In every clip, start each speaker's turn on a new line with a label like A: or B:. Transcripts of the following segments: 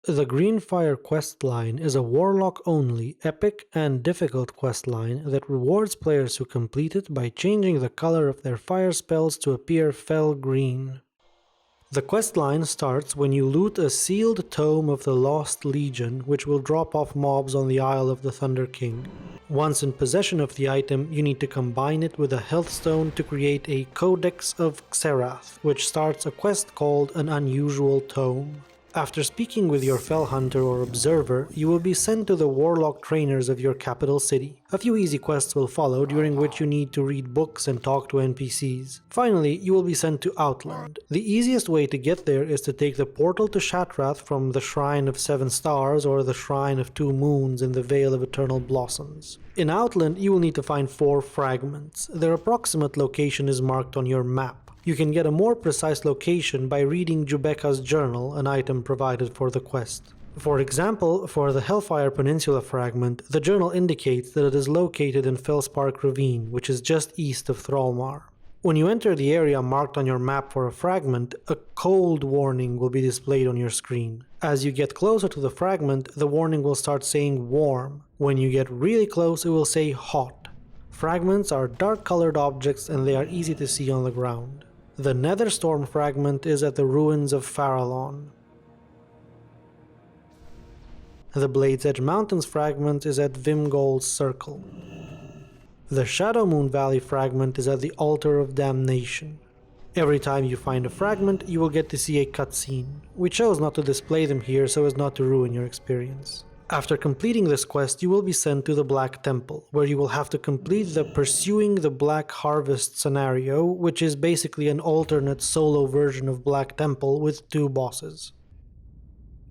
A: The Green Fire questline is a Warlock-only, epic and difficult questline that rewards players who complete it by changing the color of their fire spells to appear fell green. The questline starts when you loot a sealed Tome of the Lost Legion, which will drop off mobs on the Isle of the Thunder King. Once in possession of the item, you need to combine it with a health stone to create a Codex of Xerath, which starts a quest called An Unusual Tome. After speaking with your Fell Hunter or Observer, you will be sent to the Warlock trainers of your capital city. A few easy quests will follow, during which you need to read books and talk to NPCs. Finally, you will be sent to Outland. The easiest way to get there is to take the portal to Shatrath from the Shrine of Seven Stars or the Shrine of Two Moons in the Vale of Eternal Blossoms. In Outland, you will need to find 4 fragments. Their approximate location is marked on your map. You can get a more precise location by reading Jubeka's journal, an item provided for the quest. For example, for the Hellfire Peninsula fragment, the journal indicates that it is located in Fellspark Ravine, which is just east of Thrallmar. When you enter the area marked on your map for a fragment, a cold warning will be displayed on your screen. As you get closer to the fragment, the warning will start saying warm. When you get really close, it will say hot. Fragments are dark-colored objects and they are easy to see on the ground. The Nether Storm fragment is at the ruins of Farallon. The Blade's Edge Mountains fragment is at Vimgol's Circle. The Shadow Moon Valley fragment is at the Altar of Damnation. Every time you find a fragment, you will get to see a cutscene. We chose not to display them here so as not to ruin your experience. After completing this quest, you will be sent to the Black Temple, where you will have to complete the Pursuing the Black Harvest scenario, which is basically an alternate solo version of Black Temple with 2 bosses.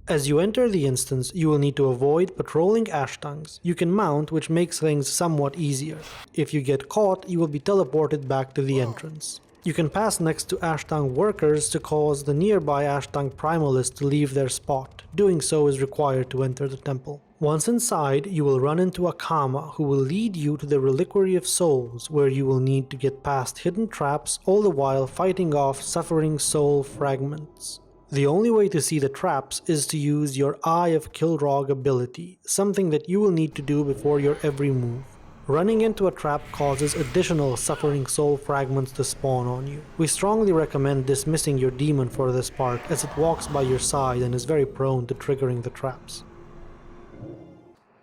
A: As you enter the instance, you will need to avoid patrolling ash tongues. You can mount, which makes things somewhat easier. If you get caught, you will be teleported back to the entrance. You can pass next to Ashtang workers to cause the nearby Ashtang primalists to leave their spot. Doing so is required to enter the temple. Once inside, you will run into a Kama who will lead you to the Reliquary of Souls, where you will need to get past hidden traps, all the while fighting off suffering soul fragments. The only way to see the traps is to use your Eye of Kilrog ability, something that you will need to do before your every move. Running into a trap causes additional suffering soul fragments to spawn on you. We strongly recommend dismissing your demon for this part, as it walks by your side and is very prone to triggering the traps.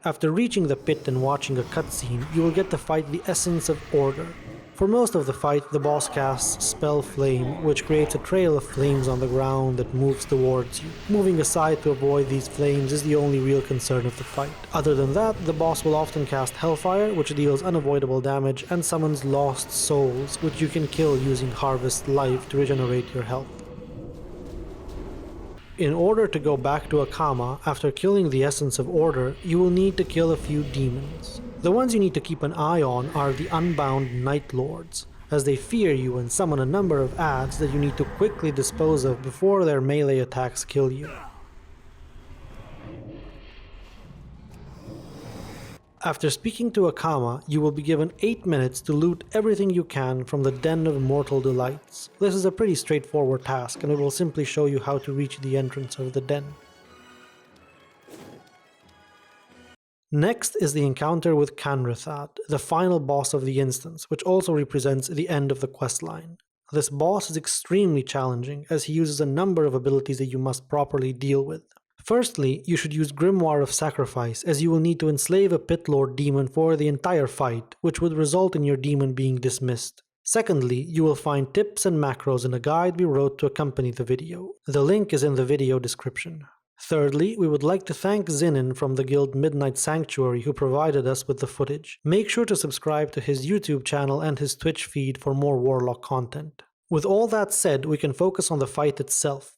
A: After reaching the pit and watching a cutscene, you will get to fight the Essence of Order. For most of the fight, the boss casts Spell Flame, which creates a trail of flames on the ground that moves towards you. Moving aside to avoid these flames is the only real concern of the fight. Other than that, the boss will often cast Hellfire, which deals unavoidable damage, and summons Lost Souls, which you can kill using Harvest Life to regenerate your health. In order to go back to Akama, after killing the Essence of Order, you will need to kill a few demons. The ones you need to keep an eye on are the Unbound Night Lords, as they fear you and summon a number of adds that you need to quickly dispose of before their melee attacks kill you. After speaking to Akama, you will be given 8 minutes to loot everything you can from the Den of Immortal Delights. This is a pretty straightforward task, and it will simply show you how to reach the entrance of the den. Next is the encounter with Kanrethad, the final boss of the instance, which also represents the end of the questline. This boss is extremely challenging, as he uses a number of abilities that you must properly deal with. Firstly, you should use Grimoire of Sacrifice, as you will need to enslave a Pitlord demon for the entire fight, which would result in your demon being dismissed. Secondly, you will find tips and macros in a guide we wrote to accompany the video. The link is in the video description. Thirdly, we would like to thank Zinnin from the guild Midnight Sanctuary who provided us with the footage. Make sure to subscribe to his YouTube channel and his Twitch feed for more Warlock content. With all that said, we can focus on the fight itself.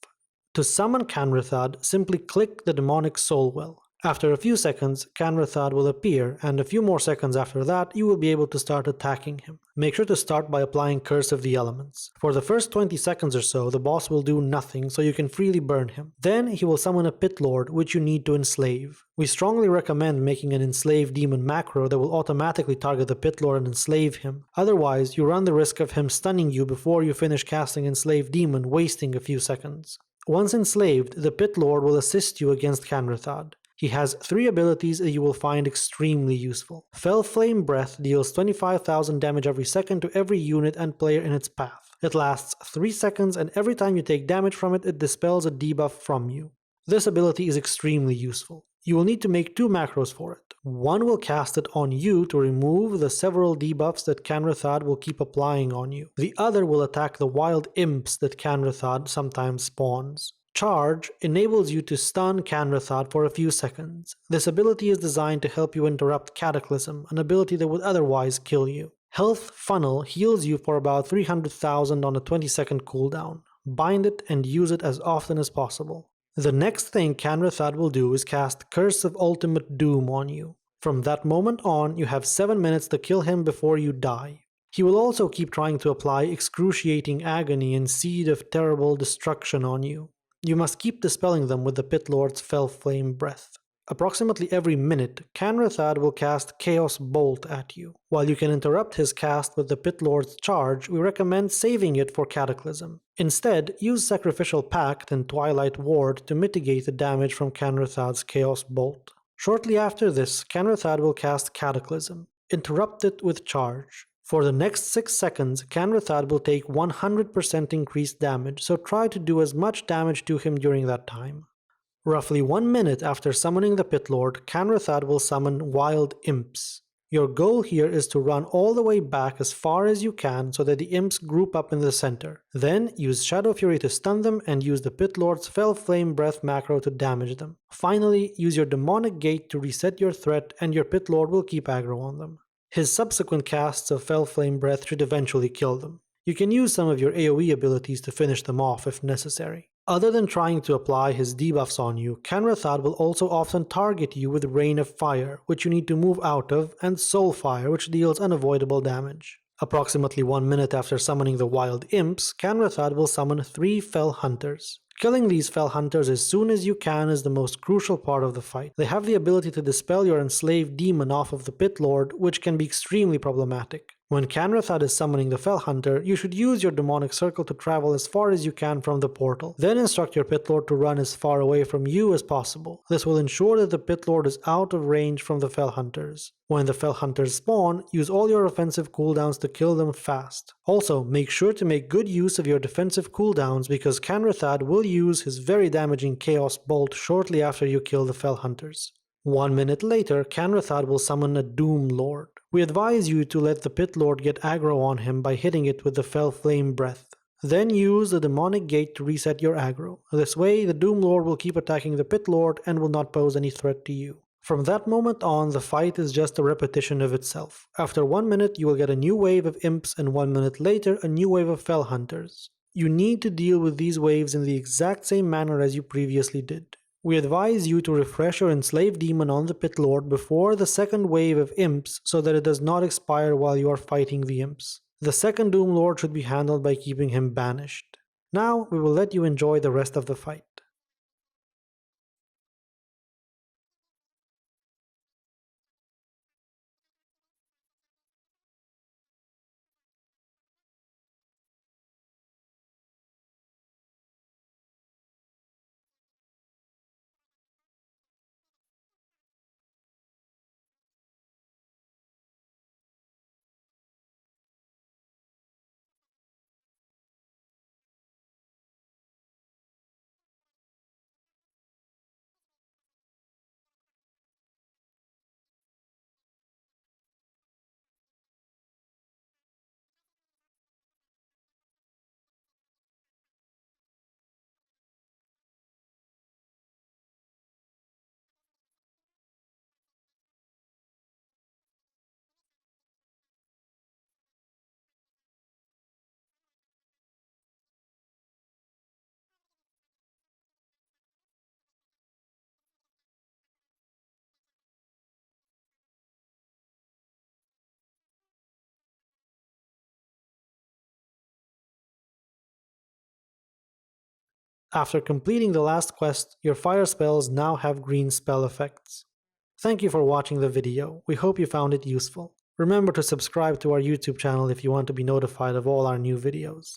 A: To summon Kanrethad, simply click the demonic soul well. After a few seconds, Kanrethad will appear, and a few more seconds after that, you will be able to start attacking him. Make sure to start by applying Curse of the Elements. For the first 20 seconds or so, the boss will do nothing, so you can freely burn him. Then he will summon a Pitlord, which you need to enslave. We strongly recommend making an Enslave Demon macro that will automatically target the Pitlord and enslave him. Otherwise, you run the risk of him stunning you before you finish casting Enslave Demon, wasting a few seconds. Once enslaved, the Pit Lord will assist you against Kanrethad. He has 3 abilities that you will find extremely useful. Fell Flame Breath deals 25,000 damage every second to every unit and player in its path. It lasts 3 seconds, and every time you take damage from it, it dispels a debuff from you. This ability is extremely useful. You will need to make 2 macros for it. One will cast it on you to remove the several debuffs that Kanrethad will keep applying on you. The other will attack the wild imps that Kanrethad sometimes spawns. Charge enables you to stun Kanrethad for a few seconds. This ability is designed to help you interrupt Cataclysm, an ability that would otherwise kill you. Health Funnel heals you for about 300,000 on a 20-second cooldown. Bind it and use it as often as possible. The next thing Kanrethad will do is cast Curse of Ultimate Doom on you. From that moment on, you have 7 minutes to kill him before you die. He will also keep trying to apply Excruciating Agony and Seed of Terrible Destruction on you. You must keep dispelling them with the Pit Lord's Fell Flame Breath. Approximately every minute, Kanrethad will cast Chaos Bolt at you. While you can interrupt his cast with the Pit Lord's charge, we recommend saving it for Cataclysm. Instead, use Sacrificial Pact and Twilight Ward to mitigate the damage from Kanrethad's Chaos Bolt. Shortly after this, Kanrethad will cast Cataclysm. Interrupt it with charge. For the next 6 seconds, Kanrethad will take 100% increased damage, so try to do as much damage to him during that time. Roughly 1 minute after summoning the Pit Lord, Kanrethad will summon Wild Imps. Your goal here is to run all the way back as far as you can so that the imps group up in the center. Then use Shadow Fury to stun them and use the Pit Lord's Fell Flame Breath macro to damage them. Finally, use your Demonic Gate to reset your threat, and your Pit Lord will keep aggro on them. His subsequent casts of Fell Flame Breath should eventually kill them. You can use some of your AoE abilities to finish them off if necessary. Other than trying to apply his debuffs on you, Kanrethad will also often target you with Rain of Fire, which you need to move out of, and Soul Fire, which deals unavoidable damage. Approximately 1 minute after summoning the Wild Imps, Kanrethad will summon 3 Fell Hunters. Killing these Fell Hunters as soon as you can is the most crucial part of the fight. They have the ability to dispel your enslaved demon off of the Pit Lord, which can be extremely problematic. When Kanrethad is summoning the Fell Hunter, you should use your Demonic Circle to travel as far as you can from the portal. Then instruct your Pit Lord to run as far away from you as possible. This will ensure that the Pit Lord is out of range from the Fell Hunters. When the Fell Hunters spawn, use all your offensive cooldowns to kill them fast. Also, make sure to make good use of your defensive cooldowns because Kanrethad will use his very damaging Chaos Bolt shortly after you kill the Fell Hunters. 1 minute later, Kanrethad will summon a Doom Lord. We advise you to let the Pit Lord get aggro on him by hitting it with the Fell Flame Breath. Then use the Demonic Gate to reset your aggro. This way, the Doom Lord will keep attacking the Pit Lord and will not pose any threat to you. From that moment on, the fight is just a repetition of itself. After 1 minute, you will get a new wave of imps, and 1 minute later, a new wave of Fell Hunters. You need to deal with these waves in the exact same manner as you previously did. We advise you to refresh your enslaved demon on the Pit Lord before the second wave of imps so that it does not expire while you are fighting the imps. The second Doom Lord should be handled by keeping him banished. Now we will let you enjoy the rest of the fight. After completing the last quest, your fire spells now have green spell effects. Thank you for watching the video. We hope you found it useful. Remember to subscribe to our YouTube channel if you want to be notified of all our new videos.